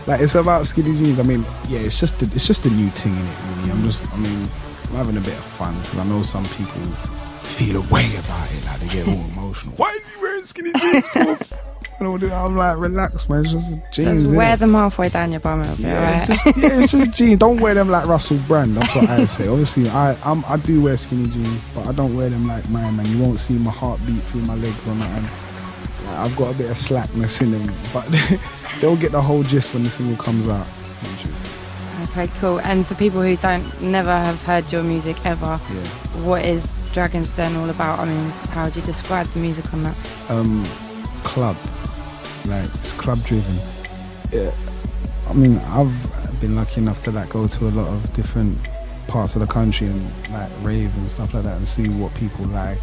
Like, it's about skinny jeans. I mean, yeah, it's just a new thing in it, really. I'm having a bit of fun because I know some people feel a way about it. Like, they get all emotional. Why is he wearing skinny jeans for? I'm like, relax, man. It's just jeans. Just wear them halfway down your bum, it'll be alright. It's just jeans. Don't wear them like Russell Brand. That's what I say. Obviously, I do wear skinny jeans, but I don't wear them like mine, man. You won't see my heartbeat through my legs or nothing. Like, I've got a bit of slackness in them, but they'll get the whole gist when the single comes out. Okay, cool. And for people who never have heard your music ever, what is Dragon's Den all about? I mean, how would you describe the music on that? Club. Like, it's club driven. Yeah. I mean, I've been lucky enough to like go to a lot of different parts of the country and like rave and stuff like that and see what people like,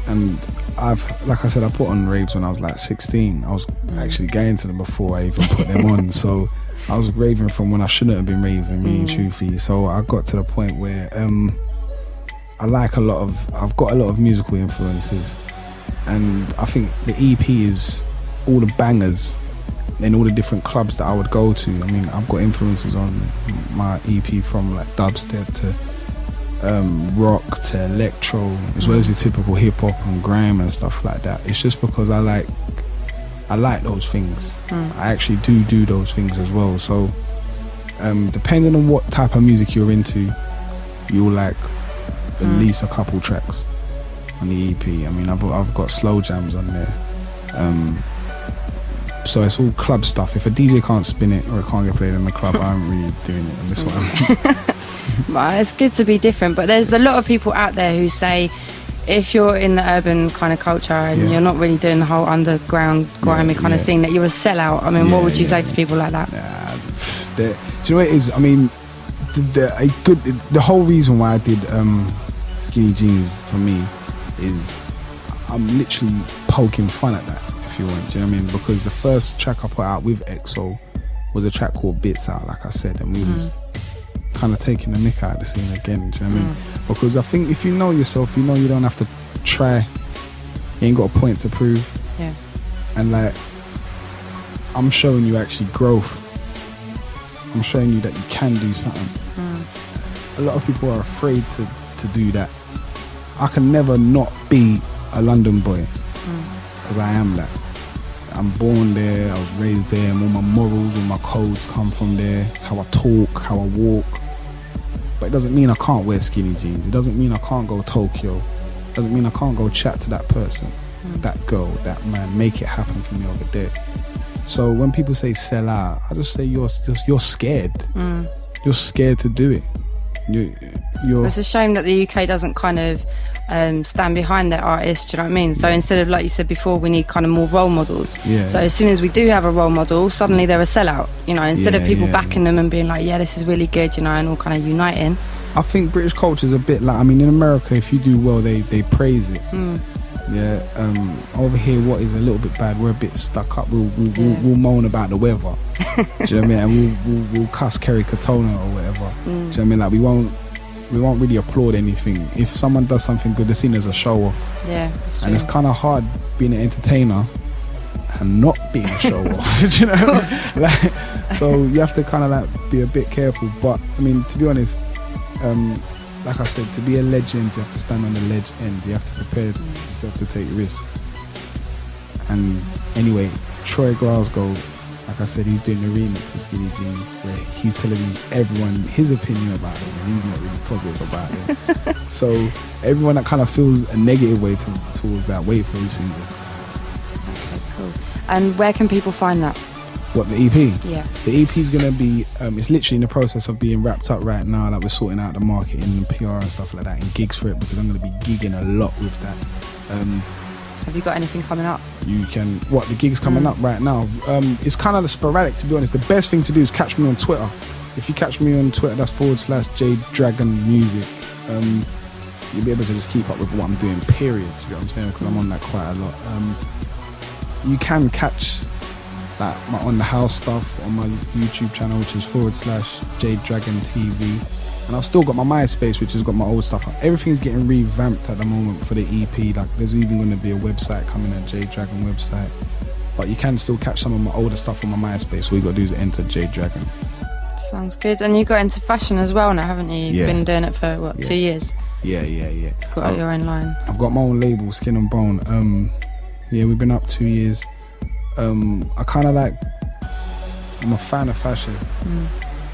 and I've, like I said, I put on raves when I was like 16. I was actually going to them before I even put them on, so I was raving from when I shouldn't have been raving, really truthfully. So I got to the point where I've got a lot of musical influences, and I think the EP is all the bangers in all the different clubs that I would go to. I mean, I've got influences on my EP from like dubstep to rock to electro, as well as your typical hip-hop and grime and stuff like that. It's just because I like those things. I actually do those things as well. So depending on what type of music you're into, you'll like at least a couple tracks on the EP. I mean, I've got slow jams on there. So it's all club stuff. If a DJ can't spin it or it can't get played in the club, I'm really doing it on this one. Well, it's good to be different, but there's a lot of people out there who say if you're in the urban kind of culture and you're not really doing the whole underground grimy kind of scene, that you're a sellout. I mean, what would you say to people like that? Do you know what it is? I mean, the whole reason why I did skinny jeans for me is I'm literally poking fun at that, if you want. Do you know what I mean? Because the first track I put out with EXO was a track called Bits Out, like I said, and we was kind of taking the mick out of the scene again. Do you know what I mean? Because I think if you know yourself, you know you don't have to try. You ain't got a point to prove. Yeah. And like, I'm showing you actually growth. I'm showing you that you can do something. A lot of people are afraid to do that. I can never not be a London boy, because I am that. I'm born there, I was raised there, and all my morals, all my codes come from there. How I talk, how I walk. But it doesn't mean I can't wear skinny jeans. It doesn't mean I can't go Tokyo. It doesn't mean I can't go chat to that person, that girl, that man, make it happen for me over there. So when people say sell out, I just say you're scared. You're scared to do it. You're It's a shame that the UK doesn't kind of stand behind their artists, do you know what I mean? So instead of, like you said before, we need kind of more role models. So as soon as we do have a role model, suddenly they're a sellout, you know, instead of people backing them and being like, yeah, this is really good, you know, and all kind of uniting. I think British culture is a bit like, I mean, in America, if you do well, they praise it. Over here, what is a little bit bad, we're a bit stuck up. We'll moan about the weather. Do you know what I mean? And we'll cuss Kerry Katona or whatever. Do you know what I mean? Like, we won't really applaud anything. If someone does something good, they're seen as a show off. Yeah, it's and it's kind of hard being an entertainer and not being a show off. Do you know? Like, so you have to kind of like be a bit careful. But I mean, to be honest, like I said, to be a legend, you have to stand on the ledge end. You have to prepare yourself to take risks. And anyway, Troy Glasgow, like I said, he's doing the remix for Skinny Jeans, where he's telling everyone his opinion about it, and he's not really positive about it. So everyone that kind of feels a negative way towards that, wait for his single. Okay, cool. And where can people find that? What, the EP? Yeah. The EP is going to be, it's literally in the process of being wrapped up right now. Like, we're sorting out the marketing and PR and stuff like that, and gigs for it, because I'm going to be gigging a lot with that. Have you got anything coming up? You can, what, the gig's coming up right now? It's kind of sporadic, to be honest. The best thing to do is catch me on Twitter. If you catch me on Twitter, that's /JADE DRAGON music. You'll be able to just keep up with what I'm doing, period. You know what I'm saying? Because I'm on that quite a lot. You can catch like my On The House stuff on my YouTube channel, which is /JADE DRAGON TV. And I've still got my MySpace, which has got my old stuff. Everything's getting revamped at the moment for the EP. Like, there's even going to be a website coming, a JADE DRAGON website. but you can still catch some of my older stuff on my MySpace. All you got to do is enter JADE DRAGON. Sounds good. And you got into fashion as well now, haven't you? You've been doing it for, what, 2 years? Yeah. Got your own line. I've got my own label, Skin and Bone. Yeah, we've been up 2 years. I kind of like, I'm a fan of fashion,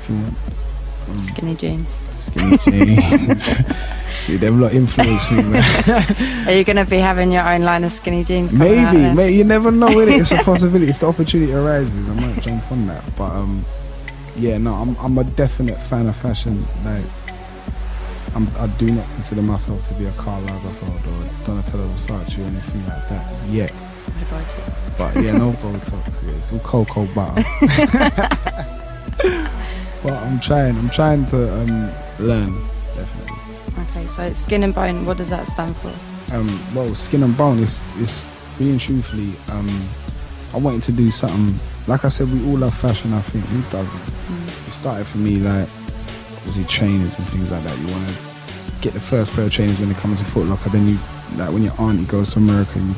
if you want. Skinny jeans. Skinny jeans. See, them lot influence me, man. Are you going to be having your own line of skinny jeans coming out there? Maybe, you never know, innit? It's a possibility. If the opportunity arises, I might jump on that. But yeah, no, I'm a definite fan of fashion. Like, I do not consider myself to be a Karl Lagerfeld or Donatella Versace or anything like that yet. No Botox. But yeah, no Botox. Yeah, it's all cocoa butter. But I'm trying to learn, definitely. Okay, so Skin and Bone, what does that stand for? Well, Skin and Bone is being truthfully, I wanted to do something. Like I said, we all love fashion, I think. Who doesn't? It started for me like, obviously, trainers and things like that. You want to get the first pair of trainers when they come into Foot Locker, then you, like when your auntie goes to America, you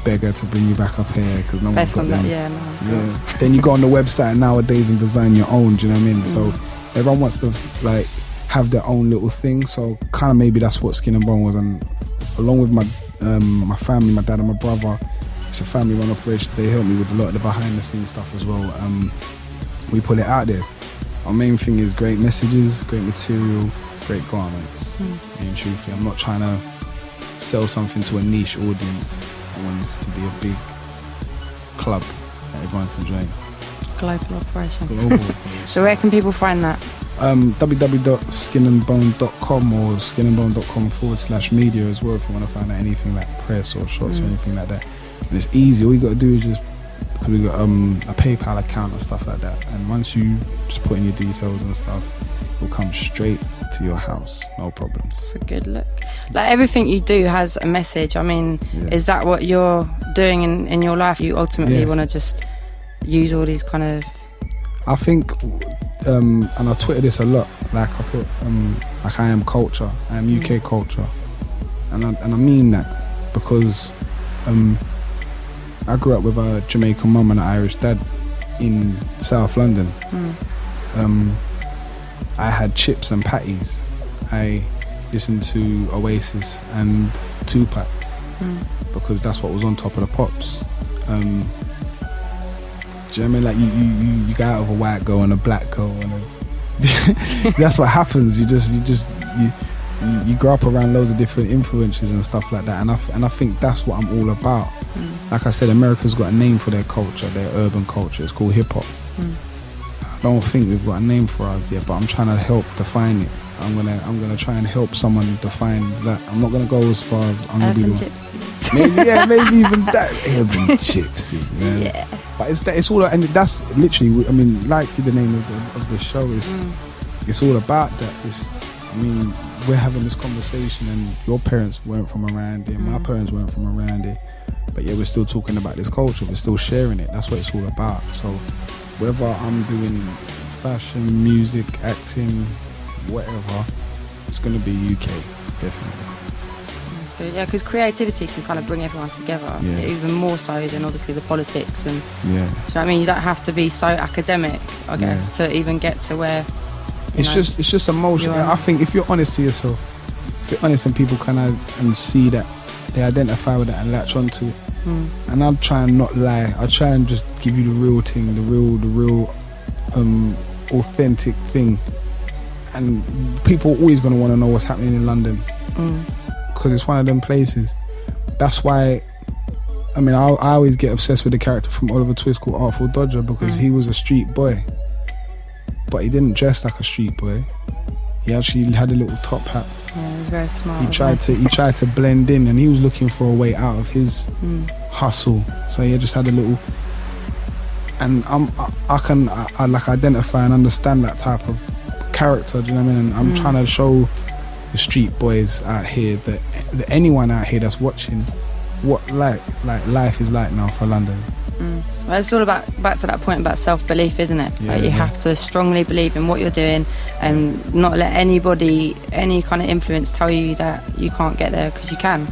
beg her to bring you back up here because no one's got them. Yeah, no one's got. Then you go on the website nowadays and design your own, do you know what I mean? So everyone wants to like have their own little thing, so kind of maybe that's what Skin and Bone was. And along with my my family, my dad and my brother, it's a family run operation. They help me with a lot of the behind the scenes stuff as well. We put it out there. Our main thing is great messages, great material, great garments. And truthfully, I'm not trying to sell something to a niche audience. I want this to be a big club that everyone can join. Global operation. Global operation. So where can people find that? www.skinandbone.com or skinandbone.com/media as well if you want to find out anything like press or shots or anything like that. And it's easy. All you got to do is just, because we got a PayPal account and stuff like that, and once you just put in your details and stuff, it'll come straight to your house, no problems. It's a good look. Like everything you do has a message. I mean, is that what you're doing in your life? You ultimately want to just use all these kind of... I think, and I Twitter this a lot, like I put, like I am culture, I am UK culture, and I mean that because I grew up with a Jamaican mum and an Irish dad in South London. I had chips and patties. I listened to Oasis and Tupac because that's what was on top of the pops. Do you know what I mean? Like you go out of a white girl and a black girl and that's what happens. You grow up around loads of different influences and stuff like that, and I think that's what I'm all about. Like I said, America's got a name for their culture, their urban culture. It's called hip-hop. I don't think we've got a name for ours yet, but I'm trying to help define it. I'm gonna try and help someone define that. I'm not gonna go as far as I'm gonna be the gypsies. Maybe even that. Urban gypsies, man. Yeah. But it's all, and that's literally, I mean, like the name of the show is, it's all about that. I mean, we're having this conversation, and your parents weren't from around here, my parents weren't from around here, but yeah, we're still talking about this culture. We're still sharing it. That's what it's all about. So whether I'm doing fashion, music, acting, whatever, it's going to be UK, definitely. That's good. Yeah, because creativity can kind of bring everyone together, even more so than obviously the politics. And do you know what I mean? You don't have to be so academic, I guess, to even get to where. It's just emotion. I think if you're honest to yourself, if you're honest, and people kind of and see that, they identify with that and latch onto it. And I'll try and not lie. I'll try and just give you the real thing, the real authentic thing. And people are always going to want to know what's happening in London because it's one of them places. That's why, I mean, I always get obsessed with the character from Oliver Twist called Artful Dodger, because he was a street boy, but he didn't dress like a street boy. He actually had a little top hat. Yeah, he was very smart. He tried to blend in, and he was looking for a way out of his hustle. So he just had a little, and I can like identify and understand that type of character, do you know what I mean? And I'm trying to show the street boys out here that anyone out here that's watching what like life is like now for London. Well, it's all about, back to that point about self-belief, isn't it? You have to strongly believe in what you're doing and not let anybody, any kind of influence tell you that you can't get there, because you can.